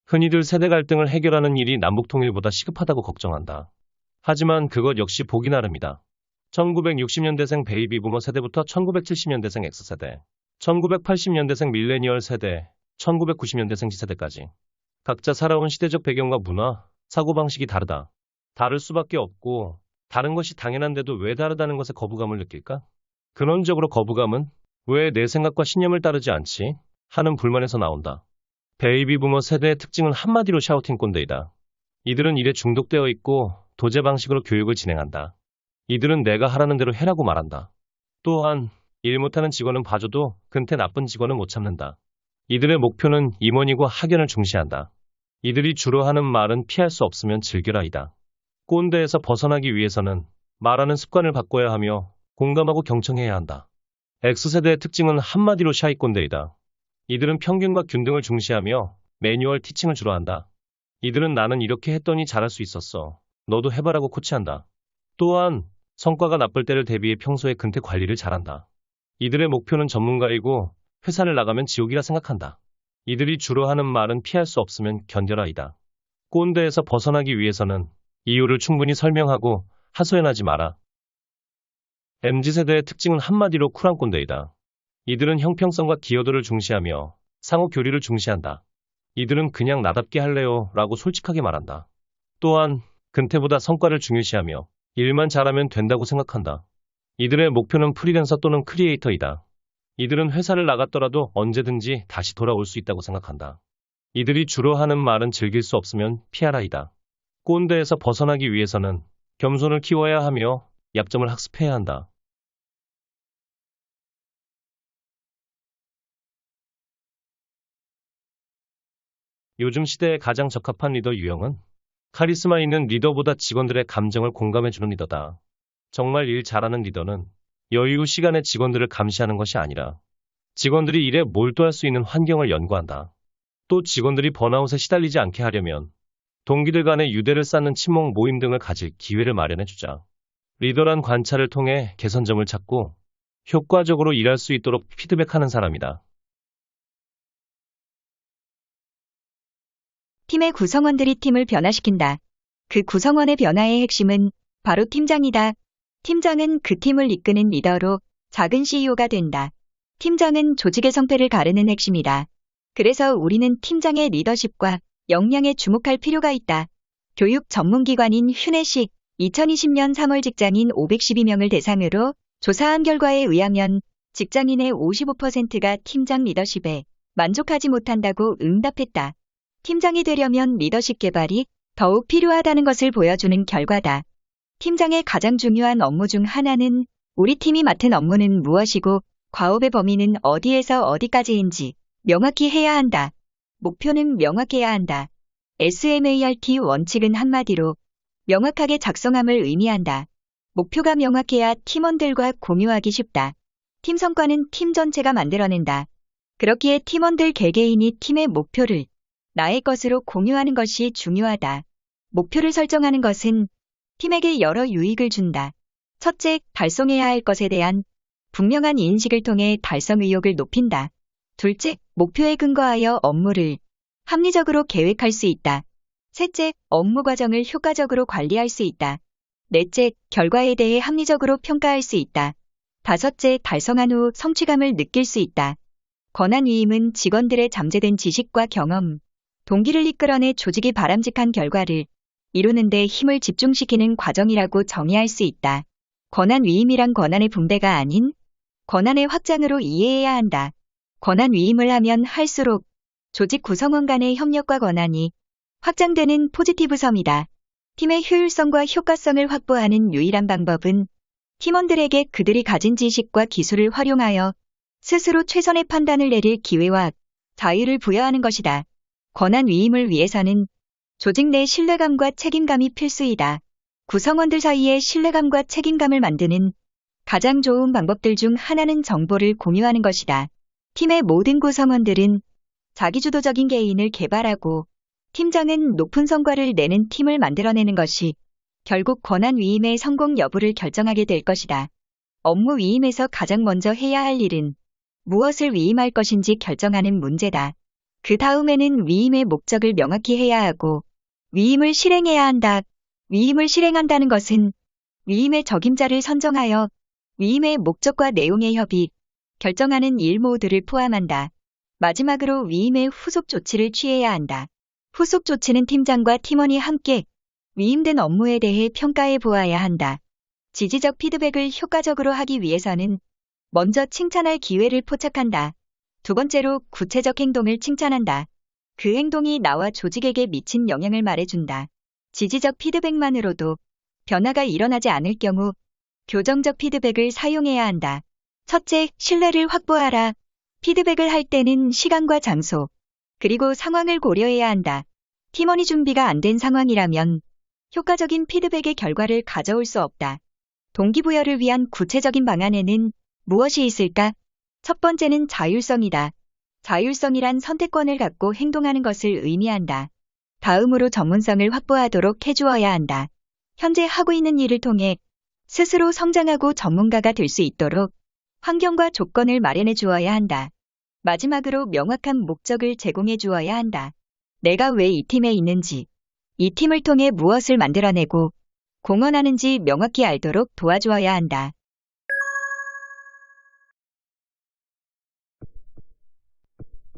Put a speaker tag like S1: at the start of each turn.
S1: 흔히들 세대 갈등을 해결하는 일이 남북통일보다 시급하다고 걱정한다. 하지만 그것 역시 보기 나름이다. 1960년대생 베이비부머 세대부터 1970년대생 X세대, 1980년대생 밀레니얼 세대, 1990년대생 Z세대까지. 각자 살아온 시대적 배경과 문화, 사고방식이 다르다. 다를 수밖에 없고 다른 것이 당연한데도 왜 다르다는 것에 거부감을 느낄까? 근원적으로 거부감은 왜 내 생각과 신념을 따르지 않지? 하는 불만에서 나온다. 베이비부머 세대의 특징은 한마디로 샤우팅 꼰대이다. 이들은 일에 중독되어 있고 도제 방식으로 교육을 진행한다. 이들은 내가 하라는 대로 해라고 말한다. 또한 일 못하는 직원은 봐줘도 근태 나쁜 직원은 못 참는다. 이들의 목표는 임원이고 학연을 중시한다. 이들이 주로 하는 말은 피할 수 없으면 즐겨라이다. 꼰대에서 벗어나기 위해서는 말하는 습관을 바꿔야 하며 공감하고 경청해야 한다. X세대의 특징은 한마디로 샤이 꼰대이다. 이들은 평균과 균등을 중시하며 매뉴얼 티칭을 주로 한다. 이들은 나는 이렇게 했더니 잘할 수 있었어. 너도 해봐라고 코치한다. 또한 성과가 나쁠 때를 대비해 평소에 근태 관리를 잘한다. 이들의 목표는 전문가이고 회사를 나가면 지옥이라 생각한다. 이들이 주로 하는 말은 피할 수 없으면 견뎌라이다. 꼰대에서 벗어나기 위해서는 이유를 충분히 설명하고 하소연하지 마라. MZ세대의 특징은 한마디로 쿨한 꼰대이다. 이들은 형평성과 기여도를 중시하며 상호 교류를 중시한다. 이들은 그냥 나답게 할래요 라고 솔직하게 말한다. 또한 근태보다 성과를 중요시하며 일만 잘하면 된다고 생각한다. 이들의 목표는 프리랜서 또는 크리에이터이다. 이들은 회사를 나갔더라도 언제든지 다시 돌아올 수 있다고 생각한다. 이들이 주로 하는 말은 즐길 수 없으면 피하라이다. 꼰대에서 벗어나기 위해서는 겸손을 키워야 하며 약점을 학습해야 한다. 요즘 시대에 가장 적합한 리더 유형은 카리스마 있는 리더보다 직원들의 감정을 공감해주는 리더다. 정말 일 잘하는 리더는 여유 시간에 직원들을 감시하는 것이 아니라 직원들이 일에 몰두할 수 있는 환경을 연구한다. 또 직원들이 번아웃에 시달리지 않게 하려면 동기들 간의 유대를 쌓는 친목 모임 등을 가질 기회를 마련해주자. 리더란 관찰을 통해 개선점을 찾고 효과적으로 일할 수 있도록 피드백하는 사람이다.
S2: 팀의 구성원들이 팀을 변화시킨다. 그 구성원의 변화의 핵심은 바로 팀장이다. 팀장은 그 팀을 이끄는 리더로 작은 CEO가 된다. 팀장은 조직의 성패를 가르는 핵심이다. 그래서 우리는 팀장의 리더십과 역량에 주목할 필요가 있다. 교육 전문기관인 휴넷식 2020년 3월 직장인 512명을 대상으로 조사한 결과에 의하면 직장인의 55%가 팀장 리더십에 만족하지 못한다고 응답했다. 팀장이 되려면 리더십 개발이 더욱 필요하다는 것을 보여주는 결과다. 팀장의 가장 중요한 업무 중 하나는 우리 팀이 맡은 업무는 무엇이고 과업의 범위는 어디에서 어디까지인지 명확히 해야 한다. 목표는 명확해야 한다. SMART 원칙은 한마디로 명확하게 작성함을 의미한다. 목표가 명확해야 팀원들과 공유하기 쉽다. 팀 성과는 팀 전체가 만들어낸다. 그렇기에 팀원들 개개인이 팀의 목표를 나의 것으로 공유하는 것이 중요하다. 목표를 설정하는 것은 팀에게 여러 유익을 준다. 첫째, 달성해야 할 것에 대한 분명한 인식을 통해 달성 의욕을 높인다. 둘째, 목표에 근거하여 업무를 합리적으로 계획할 수 있다. 셋째, 업무 과정을 효과적으로 관리할 수 있다. 넷째, 결과에 대해 합리적으로 평가할 수 있다. 다섯째, 달성한 후 성취감을 느낄 수 있다. 권한 위임은 직원들의 잠재된 지식과 경험, 동기를 이끌어내 조직이 바람직한 결과를 이루는 데 힘을 집중시키는 과정이라고 정의할 수 있다. 권한 위임이란 권한의 분배가 아닌 권한의 확장으로 이해해야 한다. 권한 위임을 하면 할수록 조직 구성원 간의 협력과 권한이 확장되는 포지티브 섬이다. 팀의 효율성과 효과성을 확보하는 유일한 방법은 팀원들에게 그들이 가진 지식과 기술을 활용하여 스스로 최선의 판단을 내릴 기회와 자유를 부여하는 것이다. 권한 위임을 위해서는 조직 내 신뢰감과 책임감이 필수이다. 구성원들 사이에 신뢰감과 책임감을 만드는 가장 좋은 방법들 중 하나는 정보를 공유하는 것이다. 팀의 모든 구성원들은 자기주도적인 개인을 개발하고 팀장은 높은 성과를 내는 팀을 만들어내는 것이 결국 권한 위임의 성공 여부를 결정하게 될 것이다. 업무 위임에서 가장 먼저 해야 할 일은 무엇을 위임할 것인지 결정하는 문제다. 그 다음에는 위임의 목적을 명확히 해야 하고 위임을 실행해야 한다. 위임을 실행한다는 것은 위임의 적임자를 선정하여 위임의 목적과 내용의 협의, 결정하는 일 모두를 포함한다. 마지막으로 위임의 후속 조치를 취해야 한다. 후속 조치는 팀장과 팀원이 함께 위임된 업무에 대해 평가해 보아야 한다. 지지적 피드백을 효과적으로 하기 위해서는 먼저 칭찬할 기회를 포착한다. 두 번째로 구체적 행동을 칭찬한다. 그 행동이 나와 조직에게 미친 영향을 말해준다. 지지적 피드백만으로도 변화가 일어나지 않을 경우 교정적 피드백을 사용해야 한다. 첫째, 신뢰를 확보하라. 피드백을 할 때는 시간과 장소, 그리고 상황을 고려해야 한다. 팀원이 준비가 안 된 상황이라면 효과적인 피드백의 결과를 가져올 수 없다. 동기부여를 위한 구체적인 방안에는 무엇이 있을까? 첫 번째는 자율성이다. 자율성이란 선택권을 갖고 행동하는 것을 의미한다. 다음으로 전문성을 확보하도록 해주어야 한다. 현재 하고 있는 일을 통해 스스로 성장하고 전문가가 될 수 있도록 환경과 조건을 마련해 주어야 한다. 마지막으로 명확한 목적을 제공해 주어야 한다. 내가 왜 이 팀에 있는지, 이 팀을 통해 무엇을 만들어내고 공헌하는지 명확히 알도록 도와주어야 한다.